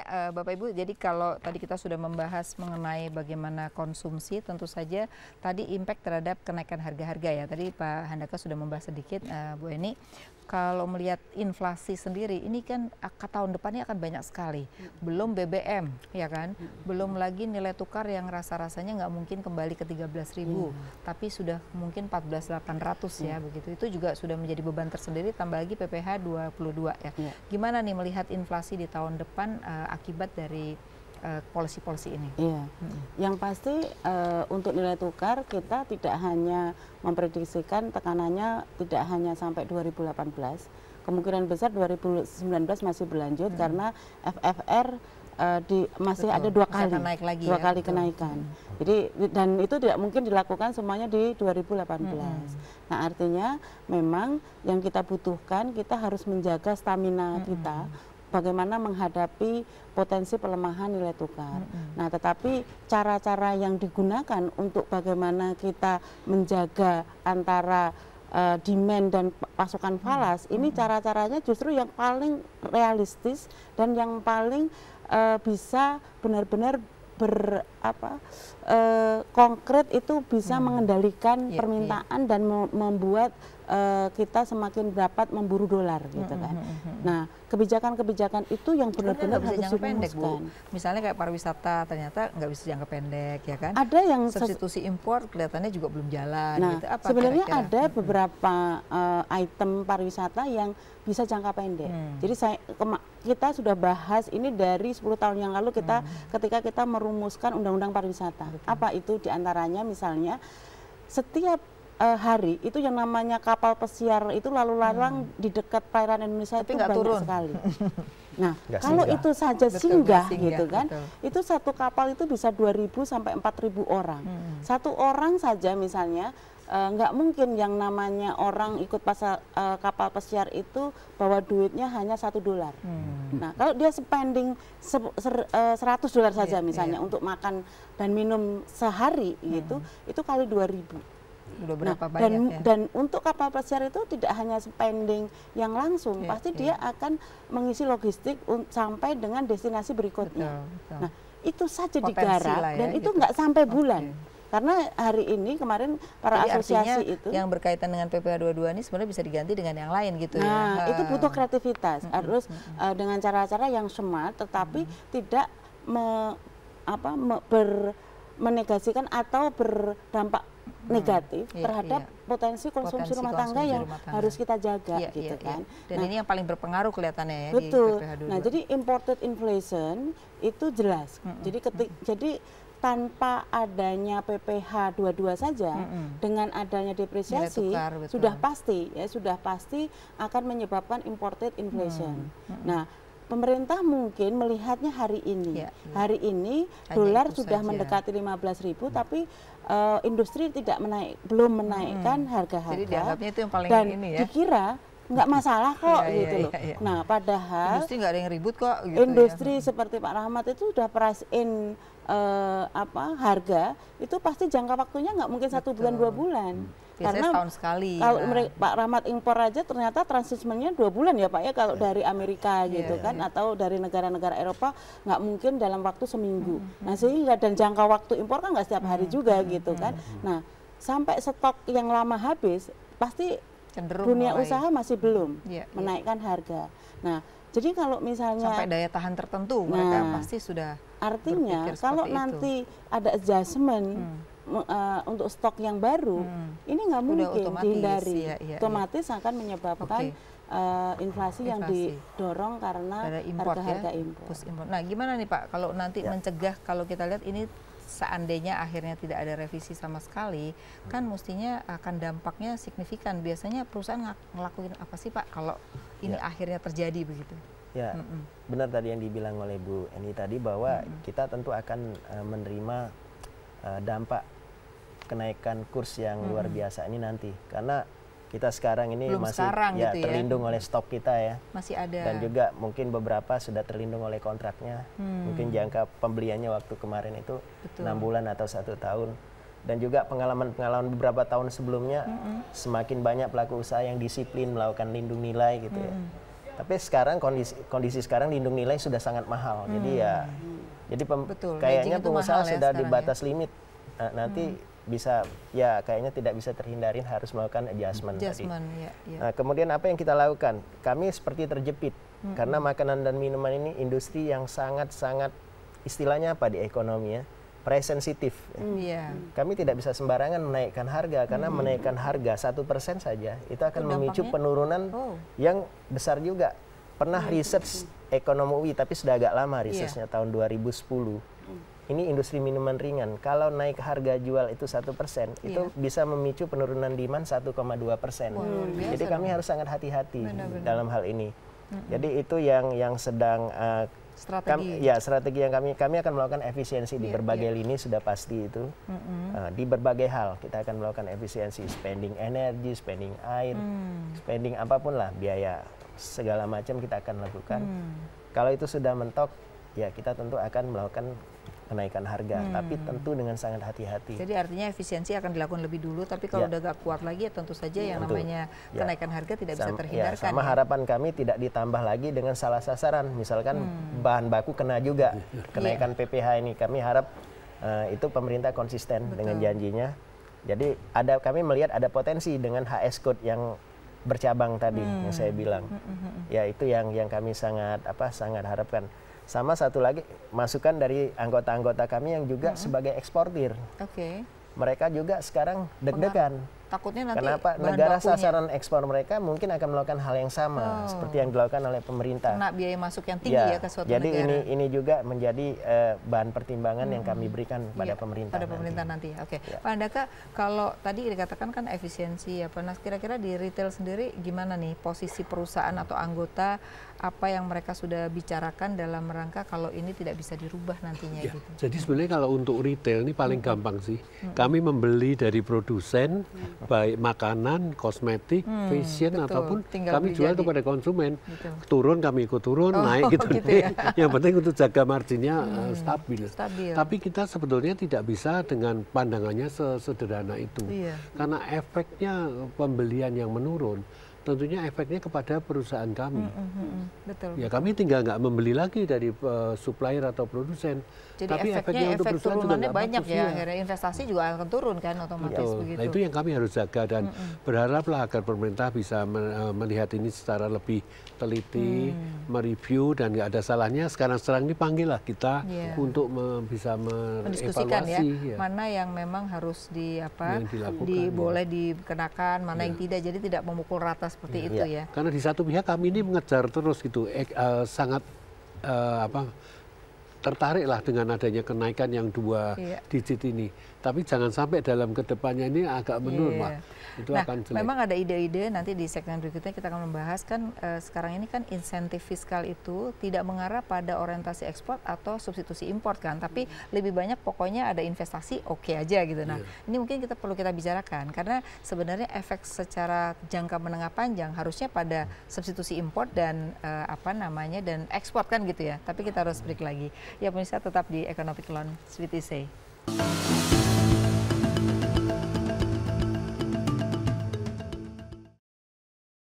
Bapak Ibu, jadi kalau tadi kita sudah membahas mengenai bagaimana konsumsi, tentu saja tadi impact terhadap kenaikan harga-harga ya. Tadi Pak Handaka sudah membahas sedikit, Bu Eni. Kalau melihat inflasi sendiri, ini kan tahun depannya akan banyak sekali. Belum BBM, ya kan? Belum lagi nilai tukar yang rasa-rasanya nggak mungkin kembali ke 13.000, tapi sudah mungkin 14.800 ya, begitu. Itu juga sudah menjadi beban tersendiri, tambah lagi PPh 22 ya. Gimana nih melihat inflasi di tahun depan akibat dari polisi-polisi ini? Iya, yang pasti untuk nilai tukar kita tidak hanya memprediksikan tekanannya tidak hanya sampai 2018, kemungkinan besar 2019 masih berlanjut karena FFR masih ada dua kali kenaikan. Jadi dan itu tidak mungkin dilakukan semuanya di 2018. Nah artinya memang yang kita butuhkan, kita harus menjaga stamina kita. Bagaimana menghadapi potensi pelemahan nilai tukar. Nah, tetapi cara-cara yang digunakan untuk bagaimana kita menjaga antara demand dan pasokan falas, ini cara-caranya justru yang paling realistis dan yang paling bisa benar-benar konkret, itu bisa mengendalikan permintaan dan membuat kita semakin dapat memburu dolar gitu kan. Nah, kebijakan-kebijakan itu yang benar-benar harus dirumuskan. Misalnya kayak pariwisata ternyata nggak bisa jangka pendek ya kan. Ada yang substitusi impor kelihatannya juga belum jalan. Nah, gitu. Apa sebenarnya kira-kira? ada beberapa item pariwisata yang bisa jangka pendek. Jadi kita sudah bahas ini dari 10 tahun yang lalu ketika kita merumuskan undang-undang pariwisata. Apa itu diantaranya misalnya setiap hari itu yang namanya kapal pesiar itu lalu lalang di dekat perairan Indonesia itu banyak turun sekali. Nah, kalau itu saja singgah gitu kan, itu satu kapal itu bisa 2.000 sampai 4.000 orang. Satu orang saja misalnya nggak mungkin yang namanya orang ikut kapal pesiar itu bawa duitnya hanya $1. Nah, kalau dia spending $100 saja misalnya untuk makan dan minum sehari gitu, itu kali 2.000. Dan untuk kapal pesiar itu tidak hanya spending yang langsung, pasti dia akan mengisi logistik sampai dengan destinasi berikutnya. Nah, itu saja digarap dan itu nggak sampai bulan. Karena hari ini kemarin para asosiasi itu yang berkaitan dengan PPh 22 ini sebenarnya bisa diganti dengan yang lain gitu ya. Itu butuh kreativitas, harus dengan cara-cara yang smart, tetapi tidak menegasikan atau berdampak negatif terhadap potensi konsumsi rumah tangga yang harus kita jaga gitu kan. Dan ini yang paling berpengaruh kelihatannya ya. Betul. Nah, jadi imported inflation itu jelas. Jadi tanpa adanya PPh 22 saja, dengan adanya depresiasi sudah pasti akan menyebabkan imported inflation. Nah, pemerintah mungkin melihatnya hari ini. Hari ini dolar sudah mendekati 15.000, tapi industri belum menaikkan harga-harga. Jadi dianggapnya itu yang paling ini ya. Dikira nggak masalah kok gitu loh. Nah, padahal industri nggak ada yang ribut kok. Gitu industri seperti Pak Rahmat itu sudah price in harga itu pasti jangka waktunya nggak mungkin 1 bulan 2 bulan. Biasanya setahun sekali. Kalau Pak Rahmat impor aja ternyata transitmennya 2 bulan ya Pak ya, kalau dari Amerika gitu kan, atau dari negara-negara Eropa nggak mungkin dalam waktu seminggu. Nah, sehingga dan jangka waktu impor kan nggak setiap hari juga gitu kan. Nah, sampai stok yang lama habis pasti dunia usaha masih belum menaikkan harga. Nah, jadi kalau misalnya sampai daya tahan tertentu mereka pasti sudah artinya kalau nanti ada adjustment untuk stok yang baru, ini nggak mungkin dihindari. Otomatis akan menyebabkan inflasi yang didorong karena harga-harga impor. Nah, gimana nih Pak kalau nanti mencegah, kalau kita lihat ini seandainya akhirnya tidak ada revisi sama sekali, kan mestinya akan dampaknya signifikan. Biasanya perusahaan ngelakuin apa sih Pak kalau ini akhirnya terjadi begitu? Ya, benar tadi yang dibilang oleh Bu Eni tadi bahwa kita tentu akan menerima dampak kenaikan kurs yang luar biasa ini nanti, karena kita sekarang ini masih gitu terlindung oleh stok kita ya, masih ada, dan juga mungkin beberapa sudah terlindung oleh kontraknya, mungkin jangka pembeliannya waktu kemarin itu 6 bulan atau 1 tahun, dan juga pengalaman beberapa tahun sebelumnya semakin banyak pelaku usaha yang disiplin melakukan lindung nilai gitu ya. Tapi sekarang kondisi sekarang lindung nilai sudah sangat mahal. Jadi ya Betul, kayaknya hedging itu pengusaha mahal ya sudah di sekarang batas limit. Nanti bisa ya kayaknya tidak bisa terhindarin harus melakukan adjustment tadi. Nah, kemudian apa yang kita lakukan? Kami seperti terjepit karena makanan dan minuman ini industri yang sangat-sangat istilahnya apa di ekonomi ya, price sensitif. Kami tidak bisa sembarangan menaikkan harga karena menaikkan harga 1% saja itu akan memicu penurunan yang besar juga. Pernah research ekonomi UI tapi sudah agak lama researchnya tahun 2010. Ini industri minuman ringan. Kalau naik harga jual itu 1%, itu bisa memicu penurunan demand 1,2%. Jadi kami harus sangat hati-hati dalam hal ini. Jadi itu yang sedang strategi yang kami akan melakukan efisiensi di berbagai lini sudah pasti itu. Di berbagai hal kita akan melakukan efisiensi, spending energi, spending air, spending apapun lah, biaya segala macam kita akan lakukan. Kalau itu sudah mentok, ya kita tentu akan melakukan kenaikan harga, tapi tentu dengan sangat hati-hati. Jadi artinya efisiensi akan dilakukan lebih dulu, tapi kalau udah gak kuat lagi ya tentu saja yang namanya kenaikan harga tidak bisa terhindarkan. Sama harapan kami tidak ditambah lagi dengan salah sasaran, misalkan bahan baku kena juga kenaikan PPh ini. Kami harap itu pemerintah konsisten dengan janjinya. Jadi kami melihat ada potensi dengan HS Code yang bercabang tadi yang saya bilang. Ya itu yang kami sangat harapkan. Sama satu lagi masukan dari anggota-anggota kami yang juga sebagai eksportir. Mereka juga sekarang deg-degan. Takutnya nanti kenapa negara sasaran ekspor mereka mungkin akan melakukan hal yang sama seperti yang dilakukan oleh pemerintah. Kena biaya masuk yang tinggi ya ke suatu jadi negara. Jadi ini juga menjadi bahan pertimbangan yang kami berikan pada pemerintah. Pada pemerintah nanti. Pak Handaka, kalau tadi dikatakan kan efisiensi nah kira-kira di retail sendiri gimana nih posisi perusahaan atau anggota, apa yang mereka sudah bicarakan dalam rangka kalau ini tidak bisa dirubah nantinya gitu. Jadi sebenarnya kalau untuk retail ini paling gampang sih. Kami membeli dari produsen baik makanan, kosmetik, fashion ataupun kami jual kepada konsumen. Turun kami ikut turun, naik gitu. Yang penting untuk jaga marginnya stabil. Tapi kita sebetulnya tidak bisa dengan pandangannya sesederhana itu. Karena efeknya pembelian yang menurun tentunya efeknya kepada perusahaan kami. Ya kami tinggal nggak membeli lagi dari supplier atau produsen. Jadi tapi efek turunannya banyak ya. Akhirnya investasi juga akan turun kan otomatis begitu. Nah itu yang kami harus jaga dan berharaplah agar pemerintah bisa melihat ini secara lebih teliti, mereview dan nggak ada salahnya sekarang ini panggillah kita untuk bisa mendiskusikan mengevaluasi mana yang memang harus boleh dikenakan, mana yang tidak. Jadi tidak memukul rata seperti itu ya. Karena di satu pihak kami ini mengejar terus gitu, sangat tertariklah dengan adanya kenaikan yang 2 digit ini. Tapi jangan sampai dalam kedepannya ini agak menurun, Pak. Itu akan jelek. Memang ada ide-ide nanti di segmen berikutnya kita akan membahas kan sekarang ini kan insentif fiskal itu tidak mengarah pada orientasi ekspor atau substitusi impor kan, tapi lebih banyak pokoknya ada investasi aja gitu. Nah, ini mungkin perlu kita bicarakan karena sebenarnya efek secara jangka menengah panjang harusnya pada substitusi impor dan dan ekspor kan gitu ya. Tapi kita harus break lagi. Ya pemirsa tetap di Economic Lounge with Isay.